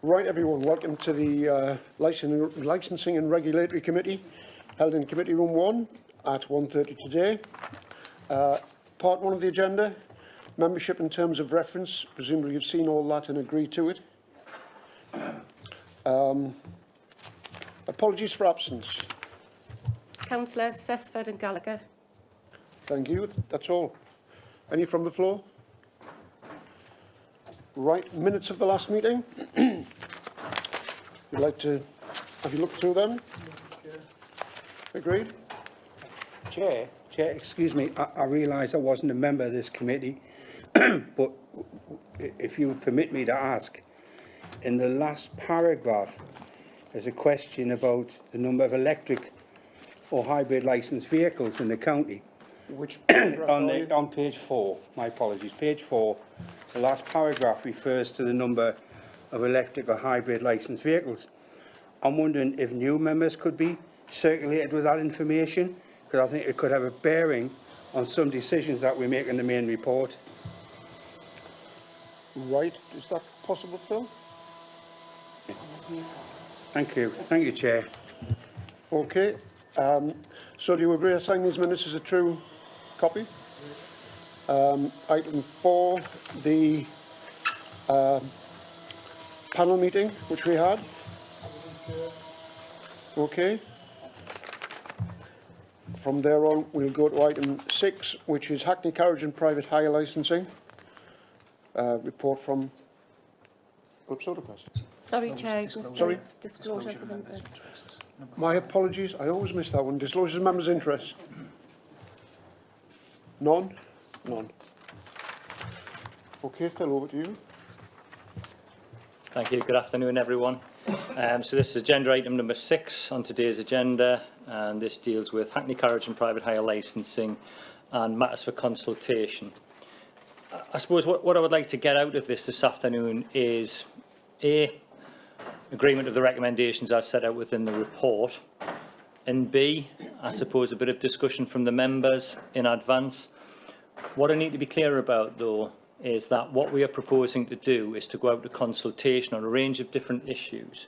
Right, everyone, welcome to the Licensing and Regulatory Committee, held in Committee Room 1 at 1:30 today. Part 1 of the agenda, membership in terms of reference. Presumably you've seen all that and agreed to it. Apologies for absence. Councillors Sesford and Gallagher. Thank you, that's all. Any from the floor? Right, minutes of the last meeting. You'd like to, have you looked through them? Agreed? Chair, excuse me, I realise I wasn't a member of this committee, but if you would permit me to ask, in the last paragraph, there's a question about the number of electric or hybrid licensed vehicles in the county. Which paragraph on page 4, my apologies, page 4, the last paragraph refers to the number of electric or hybrid licensed vehicles. I'm wondering if new members could be circulated with that information, because I think it could have a bearing on some decisions that we make in the main report. Right, is that possible, Phil? Thank you, Chair. Okay, so do you agree to sign these minutes as a true copy? Item 4, the panel meeting which we had. Okay. From there on, we'll go to item 6, which is Hackney Carriage and Private Hire Licensing. Report from Sorry, Chair. Sorry? Disclosures of interest. My apologies, I always miss that one. Disclosures of members' interest. None? None. Okay, Phil, over to you. Thank you. Good afternoon, everyone. So this is agenda item number 6 on today's agenda, and this deals with Hackney Carriage and Private Hire Licensing and matters for consultation. I suppose what I would like to get out of this afternoon is A, agreement of the recommendations as set out within the report, and B, I suppose a bit of discussion from the members in advance. What I need to be clear about, though, is that what we are proposing to do is to go out to consultation on a range of different issues.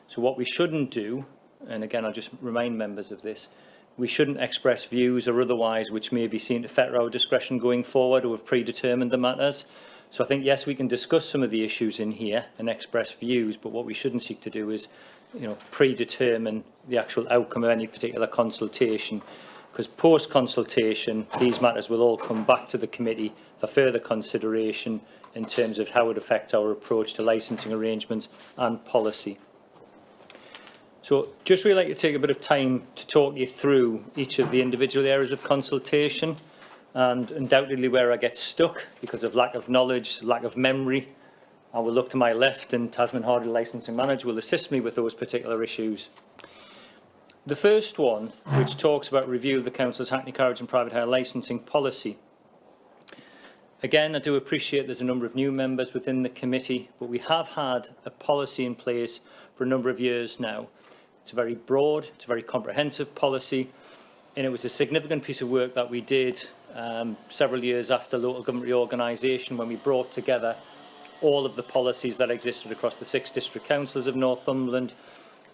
So what we shouldn't do, and again I'll just remind members of this, we shouldn't express views or otherwise which may be seen to fetter our discretion going forward or have predetermined the matters. So I think, yes, we can discuss some of the issues in here and express views, but what we shouldn't seek to do is, predetermine the actual outcome of any particular consultation, because post-consultation, these matters will all come back to the committee for further consideration in terms of how it affects our approach to licensing arrangements and policy. So just really like to take a bit of time to talk you through each of the individual areas of consultation, and undoubtedly where I get stuck because of lack of knowledge, lack of memory, I will look to my left and Tasman Hardy Licensing Manager will assist me with those particular issues. The first one, which talks about review of the Council's Hackney Carriage and Private Hire Licensing policy. Again, I do appreciate there's a number of new members within the committee, but we have had a policy in place for a number of years now. It's a very broad, it's a very comprehensive policy, and it was a significant piece of work that we did several years after local government reorganisation, when we brought together all of the policies that existed across the 6 district councils of Northumberland,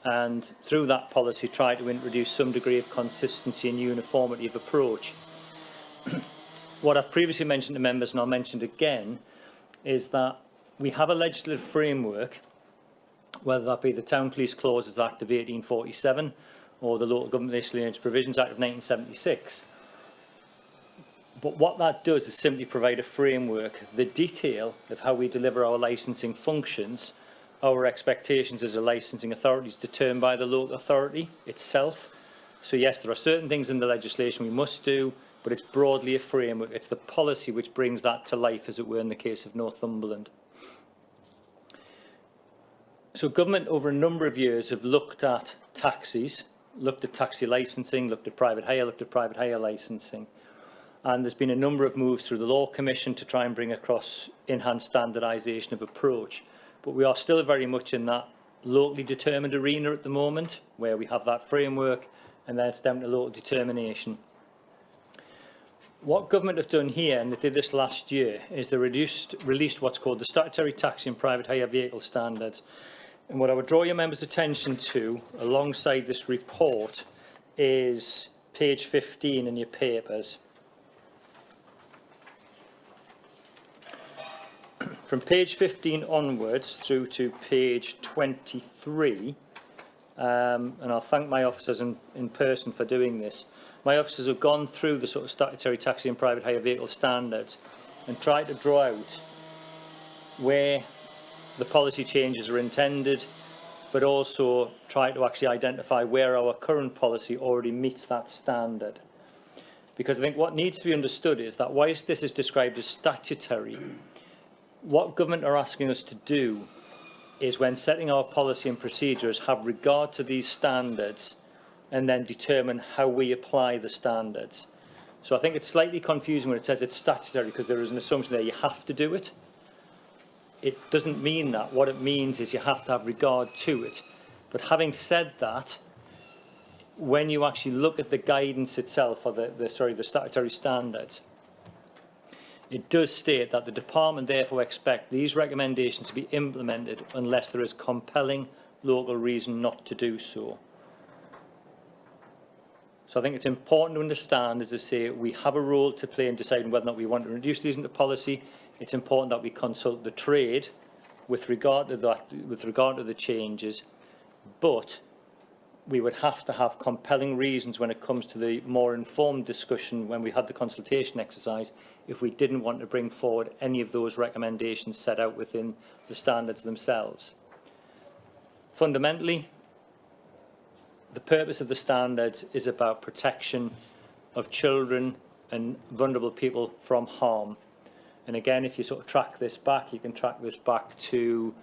and through that policy tried to introduce some degree of consistency and uniformity of approach. What I've previously mentioned to members, and I'll mention again, is that we have a legislative framework, whether that be the Town Police Clauses Act of 1847 or the Local Government Legislation Provisions Act of 1976. But what that does is simply provide a framework, the detail of how we deliver our licensing functions. Our expectations as a licensing authority is determined by the local authority itself. So yes, there are certain things in the legislation we must do, but it's broadly a framework. It's the policy which brings that to life, as it were, in the case of Northumberland. So government over a number of years have looked at taxis, looked at taxi licensing, looked at private hire licensing. And there's been a number of moves through the Law Commission to try and bring across enhanced standardisation of approach. But we are still very much in that locally determined arena at the moment, where we have that framework and then it's down to local determination. What government have done here, and they did this last year, is they released what's called the statutory taxi and private hire vehicle standards. And what I would draw your members' attention to, alongside this report, is page 15 in your papers. From page 15 onwards through to page 23, and I'll thank my officers in person for doing this. My officers have gone through the sort of statutory taxi and private hire vehicle standards and tried to draw out where the policy changes are intended, but also try to actually identify where our current policy already meets that standard. Because I think what needs to be understood is that whilst this is described as statutory, what government are asking us to do is, when setting our policy and procedures, have regard to these standards and then determine how we apply the standards. So I think it's slightly confusing when it says it's statutory, because there is an assumption there you have to do it. It doesn't mean that. What it means is you have to have regard to it. But having said that, when you actually look at the guidance itself, or the statutory standards, it does state that the department therefore expect these recommendations to be implemented unless there is compelling local reason not to do so. So I think it's important to understand, as I say, we have a role to play in deciding whether or not we want to reduce these into policy. It's important that we consult the trade with regard to that, with regard to the changes, but we would have to have compelling reasons when it comes to the more informed discussion when we had the consultation exercise, if we didn't want to bring forward any of those recommendations set out within the standards themselves. Fundamentally, the purpose of the standards is about protection of children and vulnerable people from harm. And again, if you sort of track this back, you can track this back to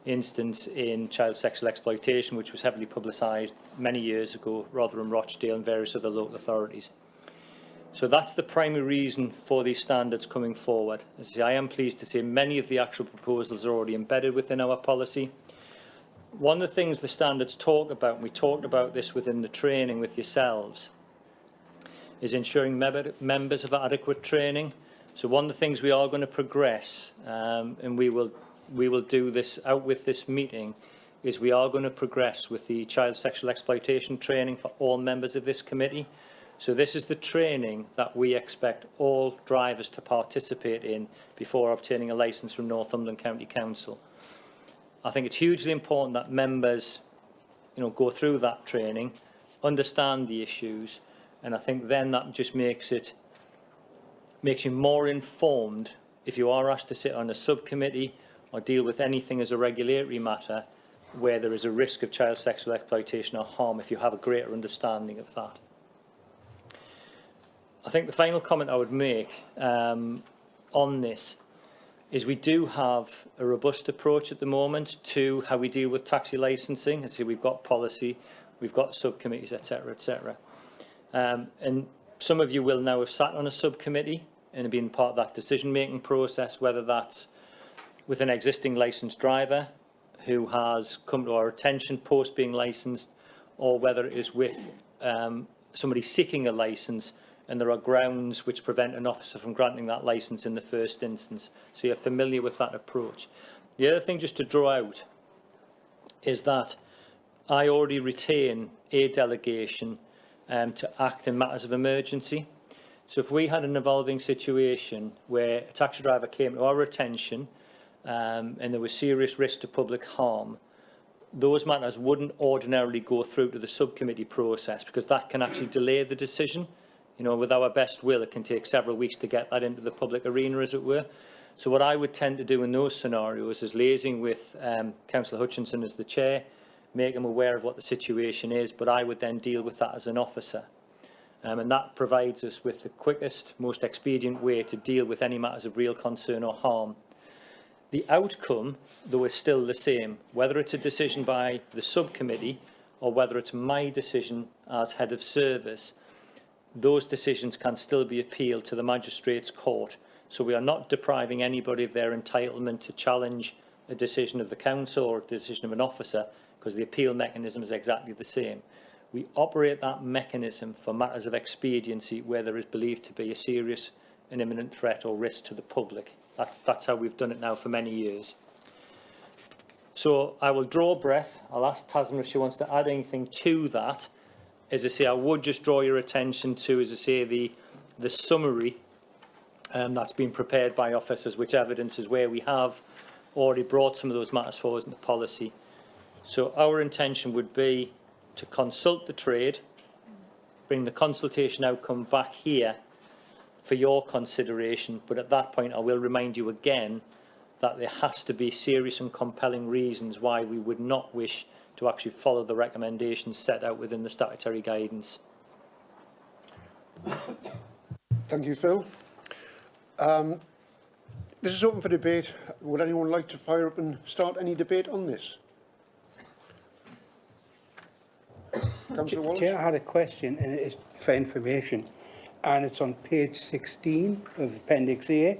instance in child sexual exploitation, which was heavily publicised many years ago, Rotherham, Rochdale and various other local authorities. So that's the primary reason for these standards coming forward. As I say, I am pleased to say many of the actual proposals are already embedded within our policy. One of the things the standards talk about, and we talked about this within the training with yourselves, is ensuring members have adequate training. So one of the things we are going to progress, and we will do this out with this meeting, is we are going to progress with the child sexual exploitation training for all members of this committee. So this is the training that we expect all drivers to participate in before obtaining a licence from Northumberland County Council. I think it's hugely important that members, go through that training, understand the issues, and I think then that just makes you more informed if you are asked to sit on a subcommittee or deal with anything as a regulatory matter where there is a risk of child sexual exploitation or harm, if you have a greater understanding of that. I think the final comment I would make on this is we do have a robust approach at the moment to how we deal with taxi licensing. As I say, we've got policy, we've got subcommittees, etc., etc. And some of you will now have sat on a subcommittee and have been part of that decision-making process, whether that's with an existing licensed driver who has come to our attention post being licensed, or whether it is with somebody seeking a licence and there are grounds which prevent an officer from granting that licence in the first instance. So you're familiar with that approach. The other thing just to draw out is that I already retain a delegation to act in matters of emergency. So if we had an evolving situation where a taxi driver came to our attention and there was serious risk to public harm, those matters wouldn't ordinarily go through to the subcommittee process, because that can actually delay the decision. With our best will, it can take several weeks to get that into the public arena, as it were. So what I would tend to do in those scenarios is liaising with Councillor Hutchinson as the chair, make him aware of what the situation is, but I would then deal with that as an officer. And that provides us with the quickest, most expedient way to deal with any matters of real concern or harm. The outcome, though, is still the same, whether it's a decision by the subcommittee or whether it's my decision as head of service. Those decisions can still be appealed to the Magistrates' Court. So we are not depriving anybody of their entitlement to challenge a decision of the council or a decision of an officer, because the appeal mechanism is exactly the same. We operate that mechanism for matters of expediency where there is believed to be a serious and imminent threat or risk to the public. That's how we've done it now for many years. So I will draw breath. I'll ask Tasman if she wants to add anything to that. As I say, I would just draw your attention to, as I say, the summary that's been prepared by officers, which evidences where we have already brought some of those matters forward into policy. So our intention would be to consult the trade, bring the consultation outcome back here for your consideration, but at that point I will remind you again that there has to be serious and compelling reasons why we would not wish to actually follow the recommendations set out within the statutory guidance. Thank you, Phil. This is open for debate. Would anyone like to fire up and start any debate on this? Councillor Walsh? Chair, I had a question, and it is for information, and it's on page 16 of Appendix A,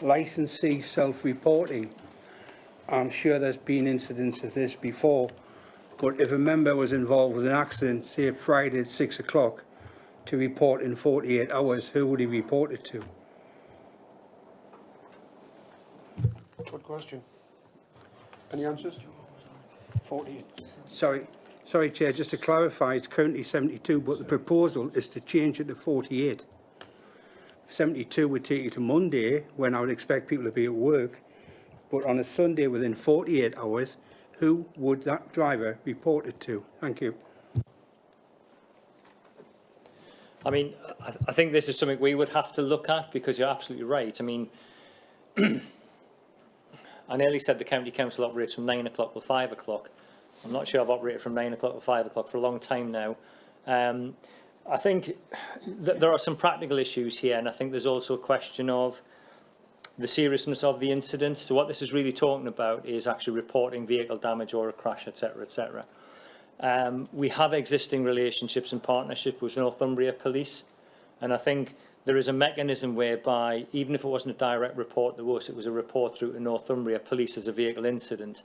licensee self-reporting. I'm sure there's been incidents of this before, but if a member was involved with an accident, say Friday at 6 o'clock, to report in 48 hours, who would he report it to? Good question. Any answers? 40. Sorry, Chair, just to clarify, it's currently 72, but the proposal is to change it to 48. 72 would take you to Monday, when I would expect people to be at work, but on a Sunday within 48 hours, who would that driver report it to? Thank you. I mean, I think this is something we would have to look at, because you're absolutely right. I mean, I nearly said the County Council operates from 9 o'clock till 5 o'clock. I'm not sure I've operated from 9 o'clock to 5 o'clock for a long time now. I think that there are some practical issues here, and I think there's also a question of the seriousness of the incident. So what this is really talking about is actually reporting vehicle damage or a crash, etc., etc. We have existing relationships and partnership with Northumbria Police, and I think there is a mechanism whereby, even if it wasn't a direct report to us, it was a report through to Northumbria Police as a vehicle incident.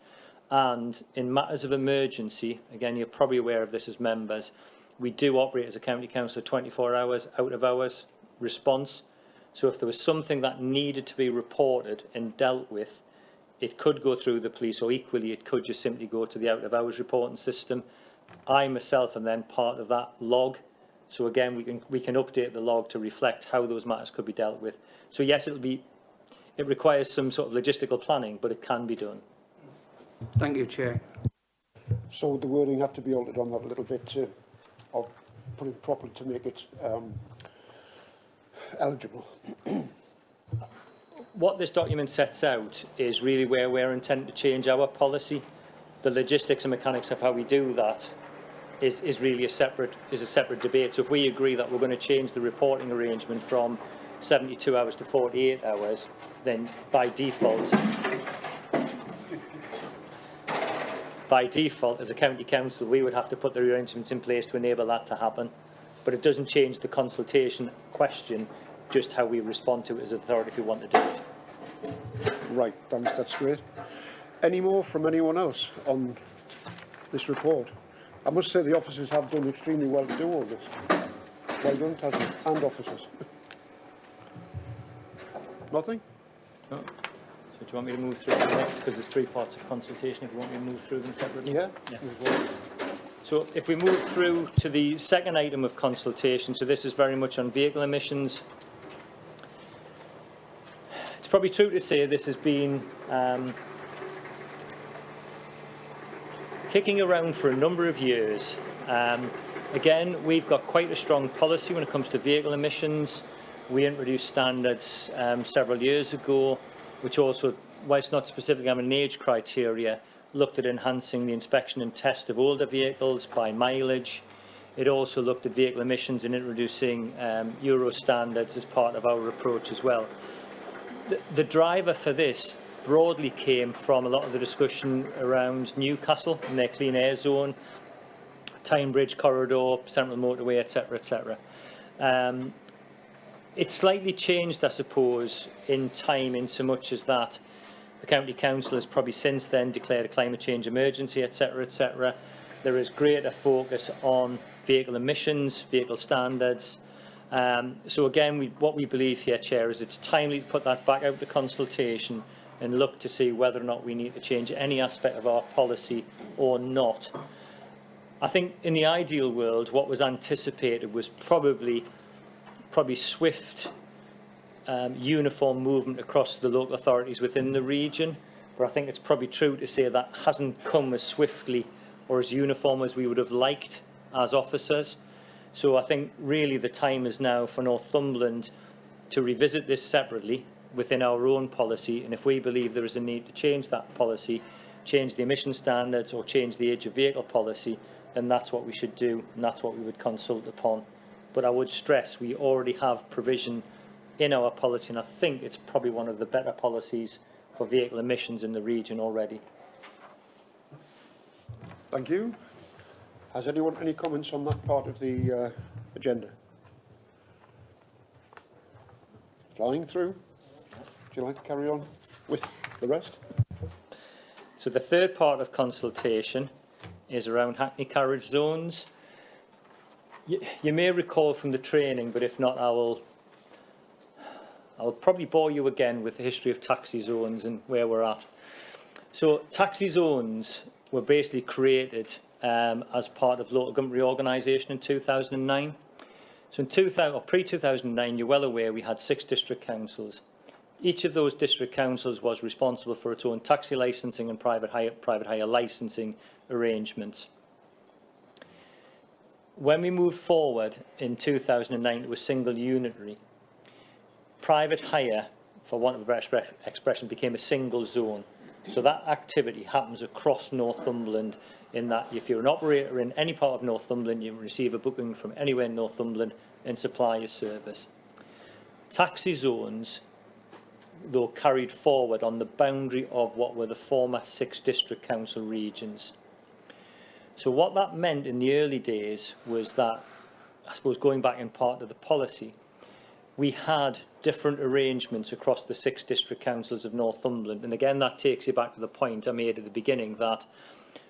And in matters of emergency, again, you're probably aware of this as members, we do operate as a county council 24 hours, out of hours response. So if there was something that needed to be reported and dealt with, it could go through the police, or equally it could just simply go to the out of hours reporting system. I myself am then part of that log. So again, we can update the log to reflect how those matters could be dealt with. So yes, it requires some sort of logistical planning, but it can be done. Thank you, Chair. So the wording have to be altered on that a little bit to, or put it properly to make it eligible. What this document sets out is really where we're intending to change our policy. The logistics and mechanics of how we do that is really a separate debate. So if we agree that we're going to change the reporting arrangement from 72 hours to 48 hours, then by default, as a county council, we would have to put the arrangements in place to enable that to happen. But it doesn't change the consultation question, just how we respond to it as an authority if we want to do it. Right, thanks, that's great. Any more from anyone else on this report? I must say the officers have done extremely well to do all this. Well done, Tasman, and officers. Nothing? No. So do you want me to move through the next, because there's 3 parts of consultation, if you want me to move through them separately? Yeah. So if we move through to the second item of consultation, so this is very much on vehicle emissions. It's probably true to say this has been kicking around for a number of years. Again, we've got quite a strong policy when it comes to vehicle emissions. We introduced standards several years ago, which also, whilst not specifically having an age criteria, looked at enhancing the inspection and test of older vehicles by mileage. It also looked at vehicle emissions and introducing Euro standards as part of our approach as well. The driver for this broadly came from a lot of the discussion around Newcastle and their clean air zone, Tyne Bridge corridor, Central Motorway, etc., etc. It's slightly changed, I suppose, in time, in so much as that the County Council has probably since then declared a climate change emergency, etc., etc. there is greater focus on vehicle emissions, vehicle standards. So again, what we believe here, Chair, is it's timely to put that back out to consultation and look to see whether or not we need to change any aspect of our policy or not. I think in the ideal world, what was anticipated was probably swift, uniform movement across the local authorities within the region. But I think it's probably true to say that hasn't come as swiftly or as uniform as we would have liked as officers. So I think really the time is now for Northumberland to revisit this separately within our own policy, and if we believe there is a need to change that policy, change the emission standards or change the age of vehicle policy, then that's what we should do, and that's what we would consult upon. But I would stress we already have provision in our policy, and I think it's probably one of the better policies for vehicle emissions in the region already. Thank you. Has anyone any comments on that part of the agenda? Flying through? Would you like to carry on with the rest? So the third part of consultation is around Hackney carriage zones. You may recall from the training, but if not, I will probably bore you again with the history of taxi zones and where we're at. So taxi zones were basically created as part of local government reorganisation in 2009. So in pre-2009, you're well aware we had 6 district councils. Each of those district councils was responsible for its own taxi licensing and private hire licensing arrangements. When we moved forward in 2009 to a single unitary, private hire, for want of a better expression, became a single zone. So that activity happens across Northumberland, in that if you're an operator in any part of Northumberland, you receive a booking from anywhere in Northumberland and supply a service. Taxi zones, though, carried forward on the boundary of what were the former 6 district council regions. So what that meant in the early days was that, I suppose going back in part to the policy, we had different arrangements across the 6 district councils of Northumberland. And again, that takes you back to the point I made at the beginning, that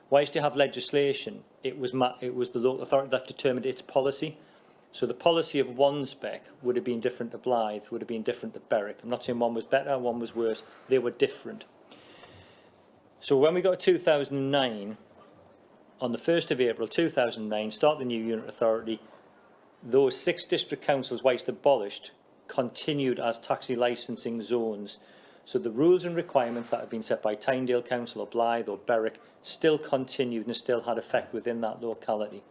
whilst you have legislation, it was the local authority that determined its policy. So the policy of Wansbeck would have been different to Blythe, would have been different to Berwick. I'm not saying one was better, one was worse. They were different. So when we got to 2009, on the 1st of April 2009, start the new unit authority, those 6 district councils, whilst abolished, continued as taxi licensing zones. So the rules and requirements that had been set by Tynedale Council or Blythe or Berwick still continued and still had effect within that locality.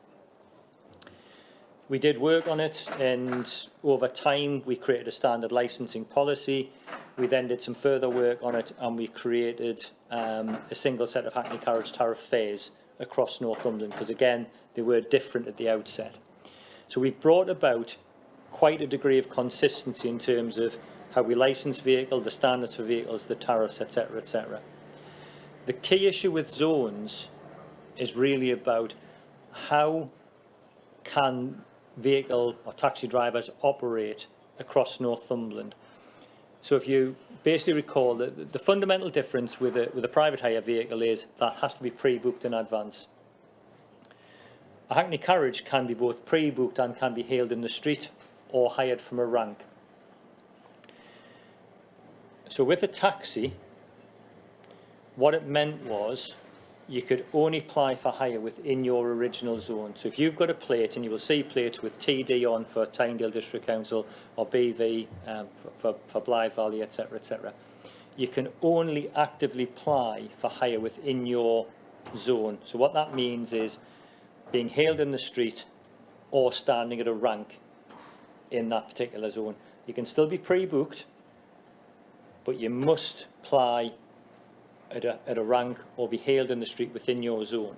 We did work on it, and over time we created a standard licensing policy. We then did some further work on it, and we created a single set of Hackney carriage tariff fares across Northumberland, because again they were different at the outset. So we've brought about quite a degree of consistency in terms of how we license vehicles, the standards for vehicles, the tariffs, etc., etc. The key issue with zones is really about how can vehicle or taxi drivers operate across Northumberland. So if you basically recall, the fundamental difference with a private hire vehicle is that has to be pre-booked in advance. A Hackney carriage can be both pre-booked and can be hailed in the street or hired from a rank. So with a taxi, what it meant was you could only apply for hire within your original zone. So if you've got a plate, and you will see plates with TD on for Tynedale District Council or BV for Blythe Valley, etc., etc., you can only actively apply for hire within your zone. So what that means is being hailed in the street or standing at a rank in that particular zone. You can still be pre-booked, but you must apply at a rank or be hailed in the street within your zone.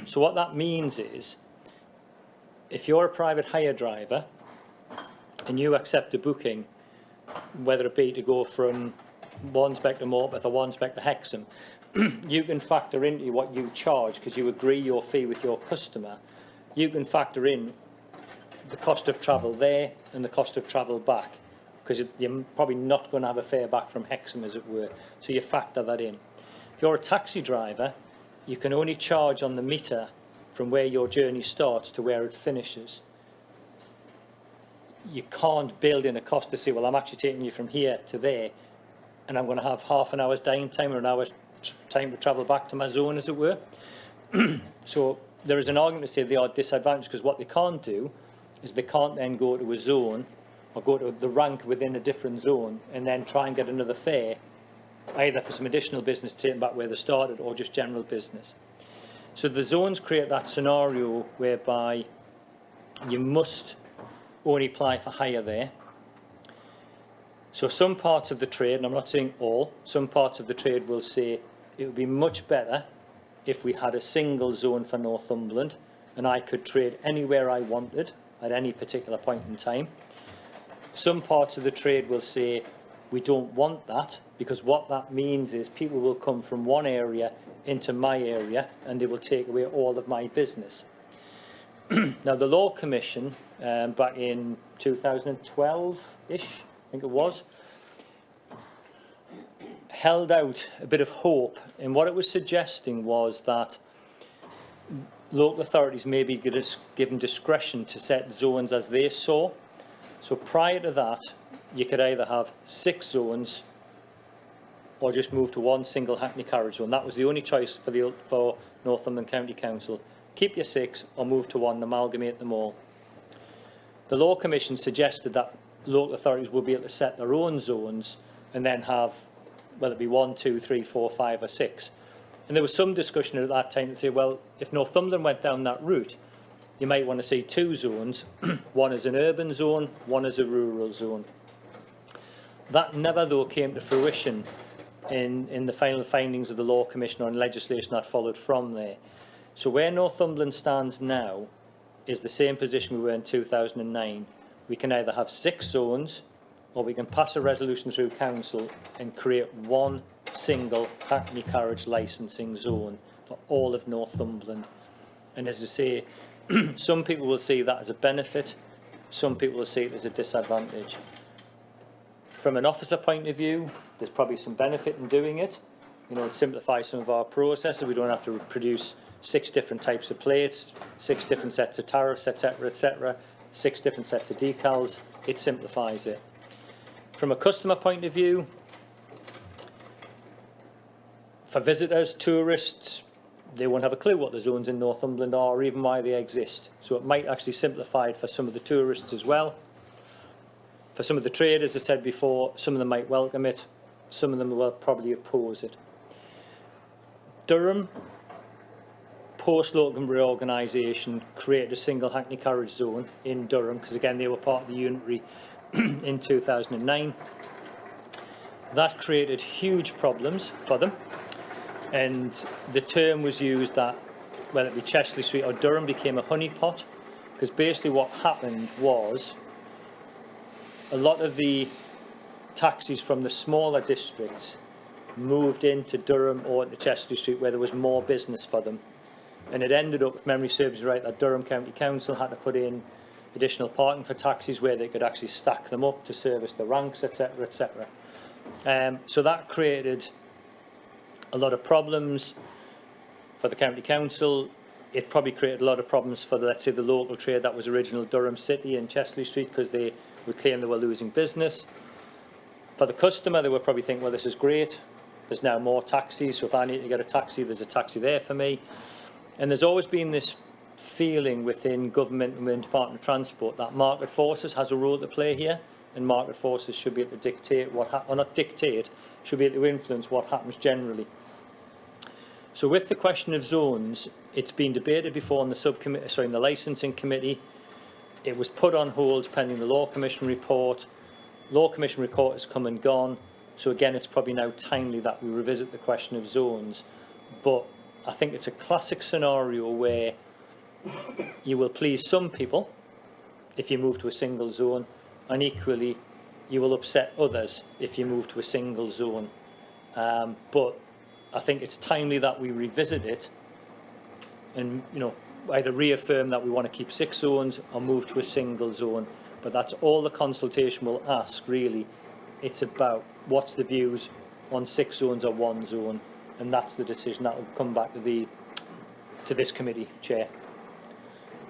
So what that means is, if you're a private hire driver and you accept a booking, whether it be to go from Wansbeck to Morpeth or Wansbeck to Hexham, you can factor into what you charge, because you agree your fee with your customer. You can factor in the cost of travel there and the cost of travel back, because you're probably not going to have a fare back from Hexham, as it were. So you factor that in. If you're a taxi driver, you can only charge on the meter from where your journey starts to where it finishes. You can't build in a cost to say, well, I'm actually taking you from here to there, and I'm going to have half an hour's downtime or an hour's time to travel back to my zone, as it were. So there is an argument to say they are disadvantaged, because what they can't do is they can't then go to a zone or go to the rank within a different zone and then try and get another fare, either for some additional business taken back where they started or just general business. So the zones create that scenario whereby you must only apply for hire there. So some parts of the trade, and I'm not saying all, some parts of the trade will say it would be much better if we had a single zone for Northumberland and I could trade anywhere I wanted at any particular point in time. Some parts of the trade will say we don't want that, because what that means is people will come from one area into my area and they will take away all of my business. Now, the Law Commission, back in 2012-ish, I think it was, held out a bit of hope, and what it was suggesting was that local authorities may be given discretion to set zones as they saw. So prior to that, you could either have 6 zones or just move to one single Hackney carriage zone. That was the only choice for Northumberland County Council. Keep your 6 or move to one and amalgamate them all. The Law Commission suggested that local authorities would be able to set their own zones and then have, whether it be 1, 2, 3, 4, 5 or 6. And there was some discussion at that time to say, well, if Northumberland went down that route, you might want to see 2 zones, one as an urban zone, one as a rural zone. That never, though, came to fruition in the final findings of the Law Commission on legislation that followed from there. So where Northumberland stands now is the same position we were in 2009. We can either have 6 zones, or we can pass a resolution through council and create one single Hackney carriage licensing zone for all of Northumberland. And as I say, some people will see that as a benefit, some people will see it as a disadvantage. From an officer point of view, there's probably some benefit in doing it. You know, it simplifies some of our processes. We don't have to produce 6 different types of plates, 6 different sets of tariffs, etc., 6 different sets of decals. It simplifies it. From a customer point of view, for visitors, tourists, they won't have a clue what the zones in Northumberland are or even why they exist. So it might actually simplify it for some of the tourists as well. For some of the traders, as I said before, some of them might welcome it, some of them will probably oppose it. Durham, post-local reorganisation, created a single Hackney carriage zone in Durham, because again they were part of the unitary in 2009. That created huge problems for them, and the term was used that, whether it be Chesley Street or Durham, became a honeypot, because basically what happened was a lot of the taxis from the smaller districts moved into Durham or into Chesley Street, where there was more business for them. And it ended up, if memory serves right, that Durham County Council had to put in additional parking for taxis where they could actually stack them up to service the ranks, etc., so that created a lot of problems for the County Council. It probably created a lot of problems for, let's say, the local trade that was original Durham City and Chesley Street, because they would claim they were losing business. For the customer, they would probably think, well, this is great. There's now more taxis, so if I need to get a taxi, there's a taxi there for me. And there's always been this feeling within government and within Department of Transport that market forces has a role to play here, and market forces should be able to dictate or not dictate, should be able to influence what happens generally. So with the question of zones, it's been debated before in the subcommittee, in the licensing committee. It was put on hold pending the Law Commission report. Law Commission report has come and gone, so again it's probably now timely that we revisit the question of zones. But I think it's a classic scenario where you will please some people if you move to a single zone, and equally you will upset others if you move to a single zone. But I think it's timely that we revisit it and, you know, either reaffirm that we want to keep 6 zones or move to a single zone. But that's all the consultation will ask, really. It's about what's the views on 6 zones or 1 zone, and that's the decision that will come back to the to this committee, Chair.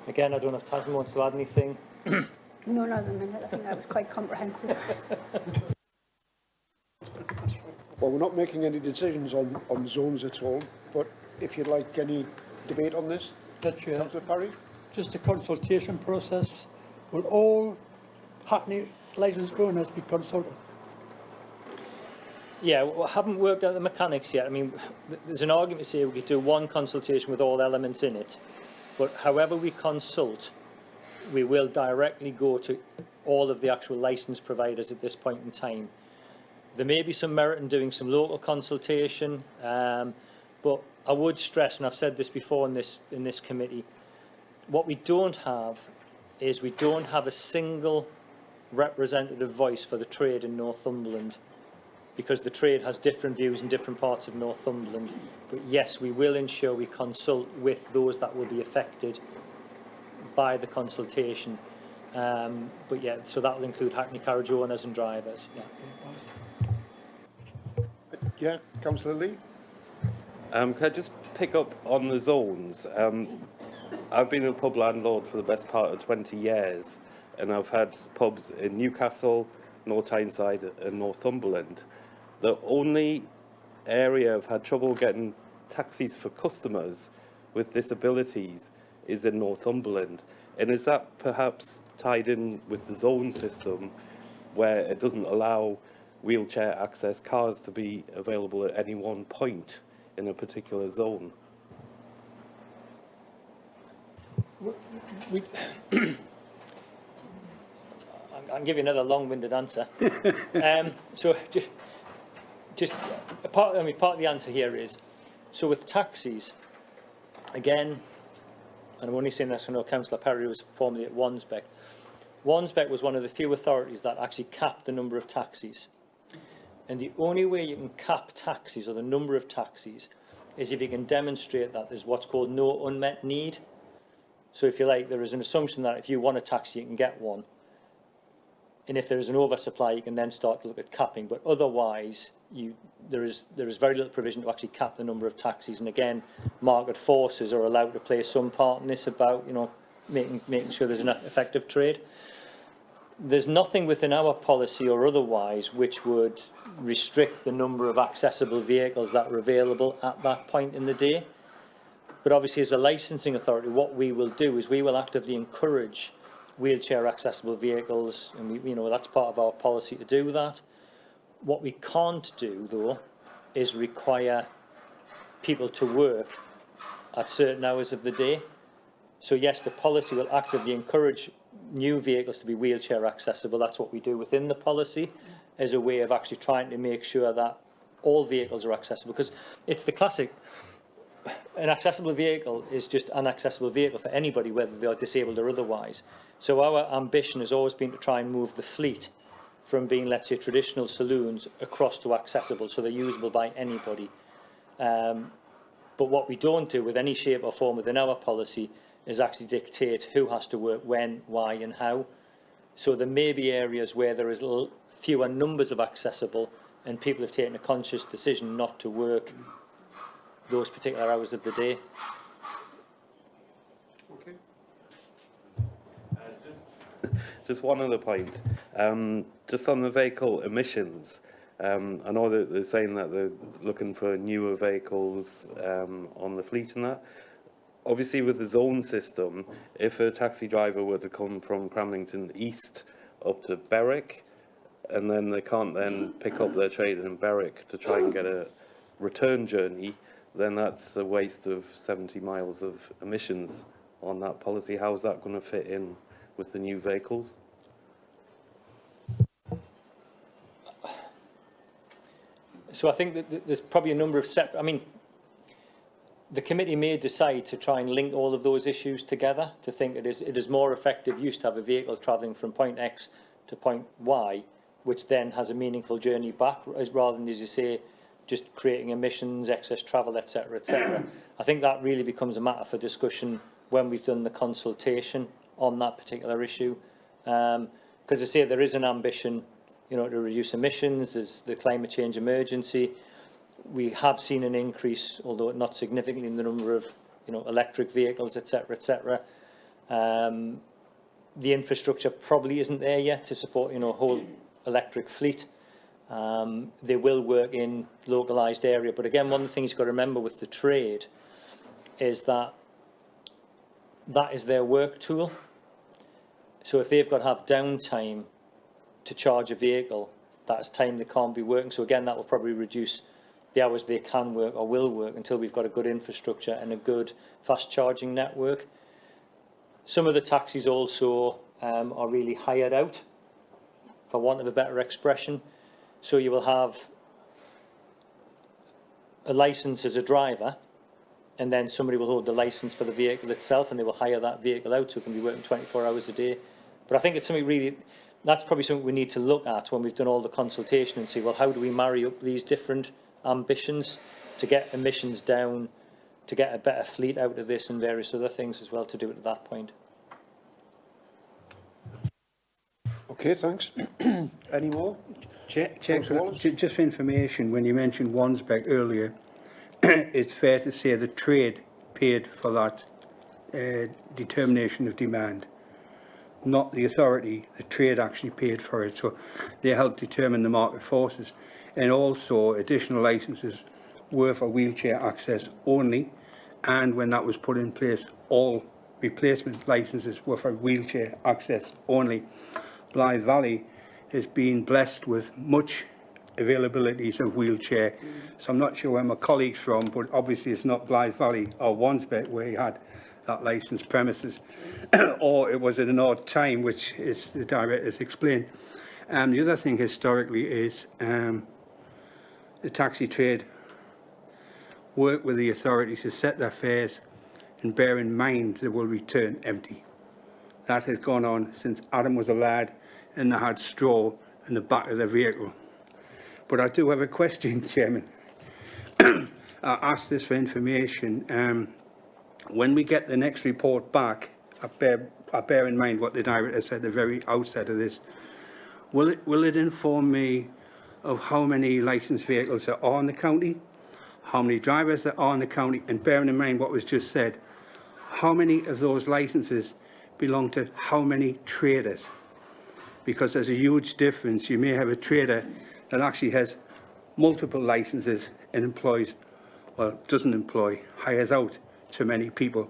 Again, I don't know if Tasman wants to add anything. No, not at the minute. I think that was quite comprehensive. Well, we're not making any decisions on zones at all, but if you'd like any debate on this, Councillor Parry? Just a consultation process. Will all Hackney licensed owners be consulted? Yeah, we haven't worked out the mechanics yet. I mean, there's an argument to say we could do one consultation with all elements in it, but however we consult, we will directly go to all of the actual licence providers at this point in time. There may be some merit in doing some local consultation, but I would stress, and I've said this before in this committee, what we don't have is we don't have a single representative voice for the trade in Northumberland, because the trade has different views in different parts of Northumberland. But yes, we will ensure we consult with those that will be affected by the consultation. But yeah, so that will include Hackney carriage owners and drivers. Yeah, Councillor Lee? Can I just pick up on the zones? I've been a pub landlord for the best part of 20 years, and I've had pubs in Newcastle, North Tyneside and Northumberland. The only area I've had trouble getting taxis for customers with disabilities is in Northumberland. And is that perhaps tied in with the zone system, where it doesn't allow wheelchair access cars to be available at any one point in a particular zone? I'll give you another long-winded answer. So just part of the answer here is, so with taxis, again, and I'm only saying this, I know Councillor Perry was formerly at Wansbeck. Wansbeck was one of the few authorities that actually capped the number of taxis. And the only way you can cap taxis, or the number of taxis, is if you can demonstrate that there's what's called no unmet need. So if you like, there is an assumption that if you want a taxi, you can get one. And if there is an oversupply, you can then start to look at capping. But otherwise, there is very little provision to actually cap the number of taxis. And again, market forces are allowed to play some part in this about, you know, making sure there's an effective trade. There's nothing within our policy or otherwise which would restrict the number of accessible vehicles that are available at that point in the day. But obviously, as a licensing authority, what we will do is we will actively encourage wheelchair accessible vehicles, and that's part of our policy to do that. What we can't do, though, is require people to work at certain hours of the day. So yes, the policy will actively encourage new vehicles to be wheelchair accessible. That's what we do within the policy, as a way of actually trying to make sure that all vehicles are accessible, because it's the classic, an accessible vehicle is just an accessible vehicle for anybody, whether they are disabled or otherwise. So our ambition has always been to try and move the fleet from being, let's say, traditional saloons across to accessible, so they're usable by anybody. But what we don't do with any shape or form within our policy is actually dictate who has to work when, why and how. So there may be areas where there is fewer numbers of accessible and people have taken a conscious decision not to work those particular hours of the day. Okay. Just one other point. Just on the vehicle emissions, I know that they're saying that they're looking for newer vehicles on the fleet and that. Obviously, with the zone system, if a taxi driver were to come from Cramlington East up to Berwick, and then they can't then pick up their trade in Berwick to try and get a return journey, then that's a waste of 70 miles of emissions on that policy. How is that going to fit in with the new vehicles? So I think that there's probably a number of separate, the committee may decide to try and link all of those issues together, to think it is more effective use to have a vehicle travelling from point X to point Y, which then has a meaningful journey back, rather than, as you say, just creating emissions, excess travel, etc., etc. I think that really becomes a matter for discussion when we've done the consultation on that particular issue. Because I say there is an ambition, to reduce emissions. There's the climate change emergency. We have seen an increase, although not significantly, in the number of electric vehicles, etc., etc. The infrastructure probably isn't there yet to support, a whole electric fleet. They will work in localised area, but again, one of the things you've got to remember with the trade is that is their work tool. So if they've got to have downtime to charge a vehicle, that's time they can't be working. So again, that will probably reduce the hours they can work or will work until we've got a good infrastructure and a good fast charging network. Some of the taxis also are really hired out, for want of a better expression. So you will have a licence as a driver, and then somebody will hold the licence for the vehicle itself, and they will hire that vehicle out, so it can be working 24 hours a day. But I think it's something really, that's probably something we need to look at when we've done all the consultation and see, well, how do we marry up these different ambitions to get emissions down, to get a better fleet out of this, and various other things as well to do it at that point. Okay, thanks. Any more? Check, Councillor Wallace? just for information, when you mentioned Wansbeck earlier, it's fair to say the trade paid for that determination of demand, not the authority. The trade actually paid for it, so they helped determine the market forces. And also additional licences were for wheelchair access only, and when that was put in place, all replacement licences were for wheelchair access only. Blythe Valley has been blessed with much availabilities of wheelchair, so I'm not sure where my colleague's from, but obviously it's not Blythe Valley or Wansbeck where he had that licensed premises, or it was at an odd time, which is the director's explained. The other thing historically is the taxi trade work with the authorities to set their fares and bear in mind they will return empty. That has gone on since Adam was a lad and they had straw in the back of their vehicle. But I do have a question, Chairman. I asked this for information. When we get the next report back, I bear in mind what the director said at the very outset of this. Will it inform me of how many licensed vehicles there are in the county, how many drivers there are in the county, and bearing in mind what was just said, how many of those licenses belong to how many traders? Because there's a huge difference. You may have a trader that actually has multiple licenses and employs, well, doesn't employ, hires out to many people.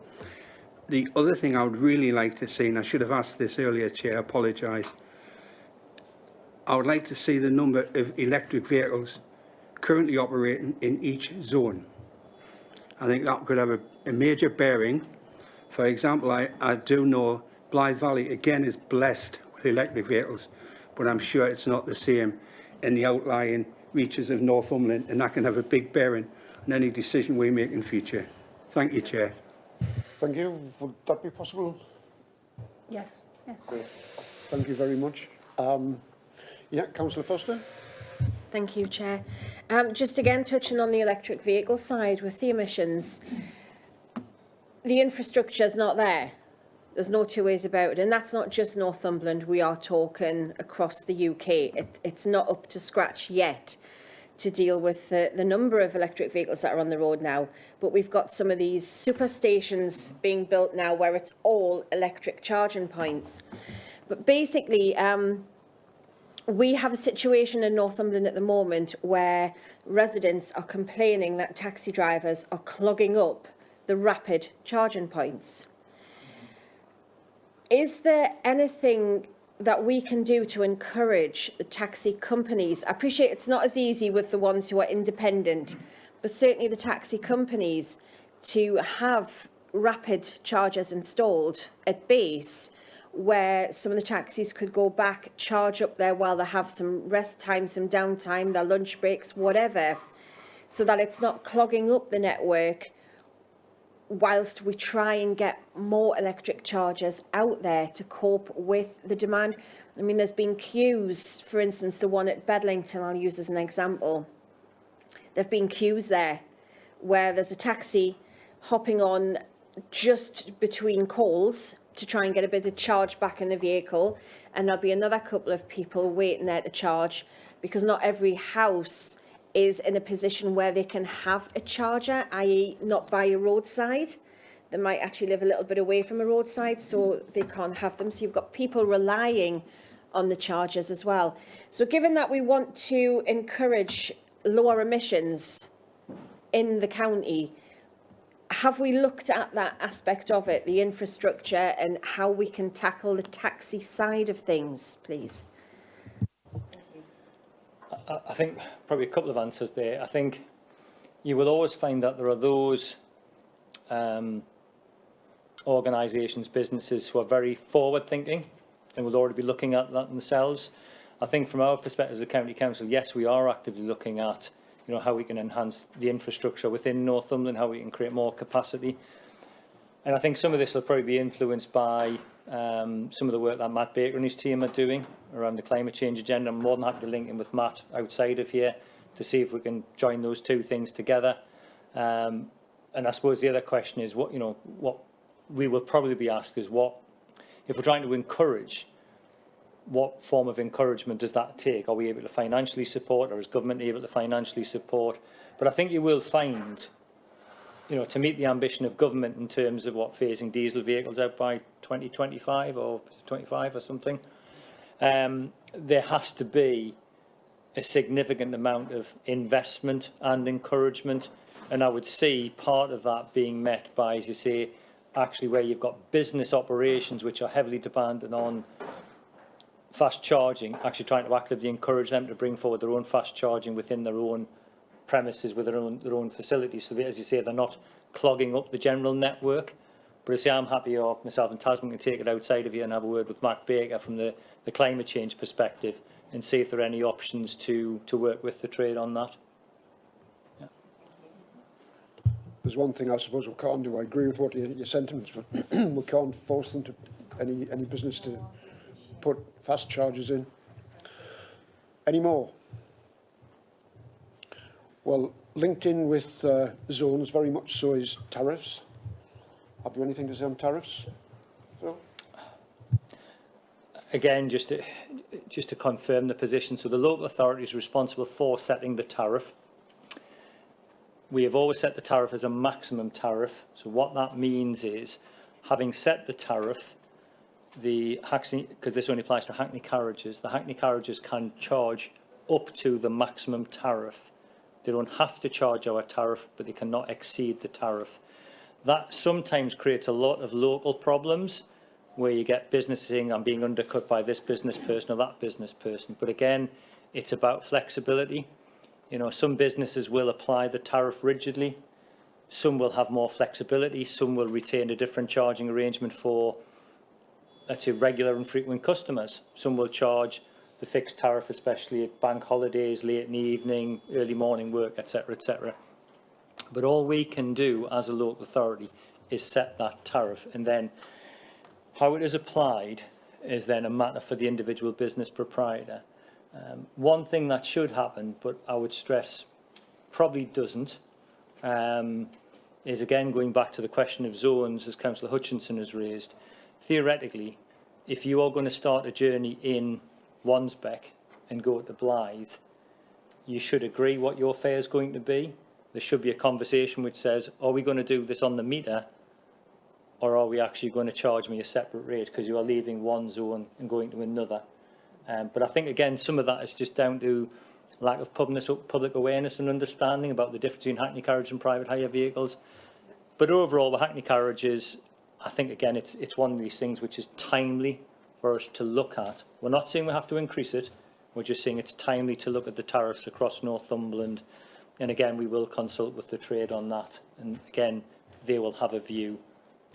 The other thing I would really like to see, and I should have asked this earlier, Chair, I apologise, I would like to see the number of electric vehicles currently operating in each zone. I think that could have a major bearing. For example, I do know Blythe Valley, again, is blessed with electric vehicles, but I'm sure it's not the same in the outlying reaches of Northumberland, and that can have a big bearing on any decision we make in future. Thank you, Chair. Thank you. Would that be possible? Yes, yes. Thank you very much. Yeah, Councillor Foster? Thank you, Chair. Just again touching on the electric vehicle side with the emissions, the infrastructure is not there. There's no two ways about it, and that's not just Northumberland. We are talking across the UK. It's not up to scratch yet to deal with the number of electric vehicles that are on the road now. But we've got some of these super stations being built now where it's all electric charging points. But basically, we have a situation in Northumberland at the moment where residents are complaining that taxi drivers are clogging up the rapid charging points. Is there anything that we can do to encourage the taxi companies? I appreciate it's not as easy with the ones who are independent, but certainly the taxi companies to have rapid chargers installed at base where some of the taxis could go back, charge up there while they have some rest time, some downtime, their lunch breaks, whatever, so that it's not clogging up the network whilst we try and get more electric chargers out there to cope with the demand. I mean, there's been queues, for instance, the one at Bedlington, I'll use as an example. There've been queues there where there's a taxi hopping on just between calls to try and get a bit of charge back in the vehicle, and there'll be another couple of people waiting there to charge, because not every house is in a position where they can have a charger, i.e. not by a roadside. that might actually live a little bit away from a roadside, so they can't have them. So you've got people relying on the chargers as well. So given that we want to encourage lower emissions in the county, have we looked at that aspect of it, the infrastructure, and how we can tackle the taxi side of things, please? I think probably a couple of answers there. I think you will always find that there are those organisations, businesses who are very forward-thinking and will already be looking at that themselves. I think from our perspective as a county council, yes, we are actively looking at, you know, how we can enhance the infrastructure within Northumberland, how we can create more capacity. And I think some of this will probably be influenced by some of the work that Matt Baker and his team are doing around the climate change agenda. I'm more than happy to link in with Matt outside of here to see if we can join those two things together. And I suppose the other question is what we will probably be asked is if we're trying to encourage, what form of encouragement does that take? Are we able to financially support, or is government able to financially support? But I think you will find, to meet the ambition of government in terms of phasing diesel vehicles out by 2025 or 25 or something, there has to be a significant amount of investment and encouragement. And I would see part of that being met by, as you say, actually where you've got business operations which are heavily dependent on fast charging, actually trying to actively encourage them to bring forward their own fast charging within their own premises with their own facilities, so that, as you say, they're not clogging up the general network. But as I say, I'm happy, or myself and Tasman can take it outside of here and have a word with Matt Baker from the climate change perspective and see if there are any options to work with the trade on that. Yeah. There's one thing I suppose we can't do. I agree with what your sentiments, but we can't force them to any business to put fast chargers in. Any more? Well, linked in with zones very much so is tariffs. Have you anything to say on tariffs, Phil? Again, just to confirm the position, so the local authority is responsible for setting the tariff. We have always set the tariff as a maximum tariff. So what that means is, having set the tariff, because this only applies to Hackney carriages, the Hackney carriages can charge up to the maximum tariff. They don't have to charge our tariff, but they cannot exceed the tariff. That sometimes creates a lot of local problems, where you get business saying, I'm being undercut by this business person or that business person. But again, it's about flexibility. Some businesses will apply the tariff rigidly. Some will have more flexibility. Some will retain a different charging arrangement for, let's say, regular and frequent customers. Some will charge the fixed tariff, especially at bank holidays, late in the evening, early morning work, etc., etc. But all we can do as a local authority is set that tariff, and then how it is applied is then a matter for the individual business proprietor. One thing that should happen, but I would stress probably doesn't, is again going back to the question of zones, as Councillor Hutchinson has raised. Theoretically, if you are going to start a journey in Wansbeck and go to Blythe, you should agree what your fare is going to be. There should be a conversation which says, are we going to do this on the meter, or are we actually going to charge me a separate rate because you are leaving one zone and going to another? But I think, again, some of that is just down to lack of public awareness and understanding about the difference between Hackney carriage and private hire vehicles. But overall, the Hackney carriages, I think, again, it's one of these things which is timely for us to look at. We're not saying we have to increase it. We're just saying it's timely to look at the tariffs across Northumberland. And again, we will consult with the trade on that. And again, they will have a view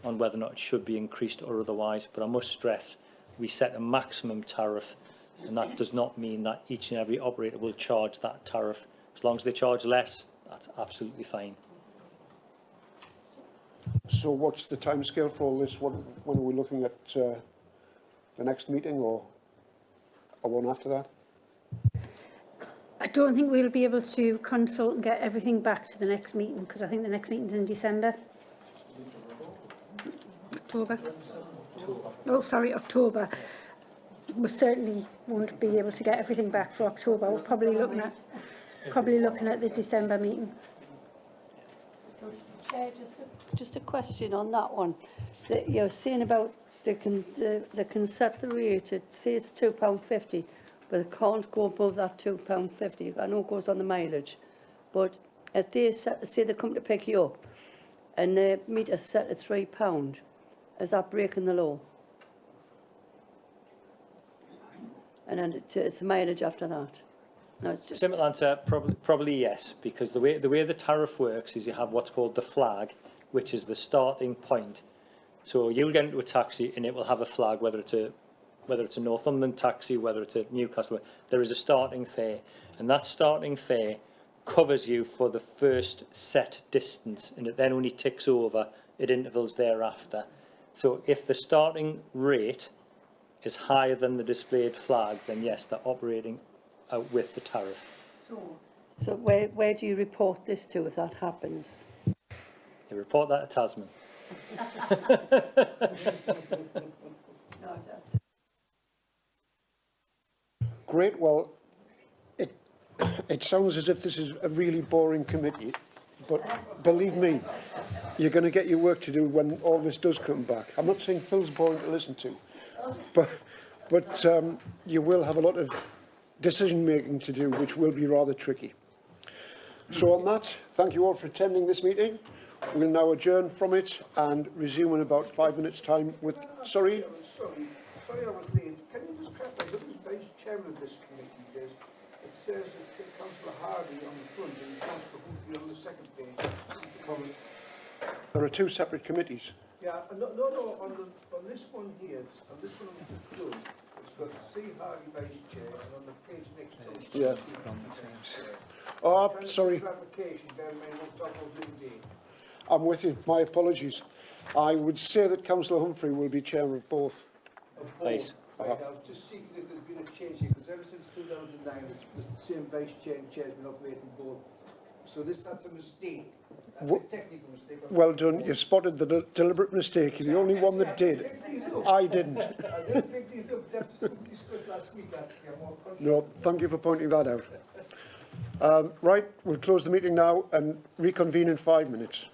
on whether or not it should be increased or otherwise. But I must stress, we set a maximum tariff, and that does not mean that each and every operator will charge that tariff. As long as they charge less, that's absolutely fine. So what's the timescale for all this? When are we looking at the next meeting, or one after that? I don't think we'll be able to consult and get everything back to the next meeting, because I think the next meeting's in December. October. Oh, sorry, October. We certainly won't be able to get everything back for October. We're probably looking at the December meeting. Chair, Just a question on that one. That you're saying about they can set the rate at, say it's £2.50, but it can't go above that £2.50. I know it goes on the mileage, but if they say they come to pick you up and the meter's set at £3, is that breaking the law? And then it's the mileage after that. No, it's just Simple answer, probably yes, because the way the tariff works is you have what's called the flag, which is the starting point. So you'll get into a taxi and it will have a flag, whether it's a Northumberland taxi, whether it's a Newcastle. There is a starting fare, and that starting fare covers you for the first set distance, and it then only ticks over at intervals thereafter. So if the starting rate is higher than the displayed flag, then yes, they're operating with the tariff. so where do you report this to if that happens? You report that to Tasman. Great. Well, it sounds as if this is a really boring committee, but believe me, you're going to get your work to do when all this does come back. I'm not saying Phil's boring to listen to, but you will have a lot of decision making to do, which will be rather tricky. So on that, thank you all for attending this meeting. We'll now adjourn from it and resume in about 5 minutes' time with, sorry? Sorry I was late. Can you just clarify, who's vice chairman of this committee? Because it says that Councillor Hardy on the front and Councillor Humphrey on the second page. There are two separate committees. Yeah, no, on this one here, on this one on the close, it's got C. Hardy vice chair, and on the page next to it, Yeah. Oh, sorry. Clarification, bear in mind what talk about Blue Day. I'm with you. My apologies. I would say that Councillor Humphrey will be chair of both. Please. Right, I was just seeking if there's been a change here, because ever since 2009, it's the same vice chair and chair's been operating both. So that's a mistake. That's a technical mistake. Well done. You spotted the deliberate mistake. You're the only one that did. I didn't. I didn't pick these up. That's something we discussed last week, actually. I'm more conscious. No, thank you for pointing that out. Right, we'll close the meeting now and reconvene in 5 minutes.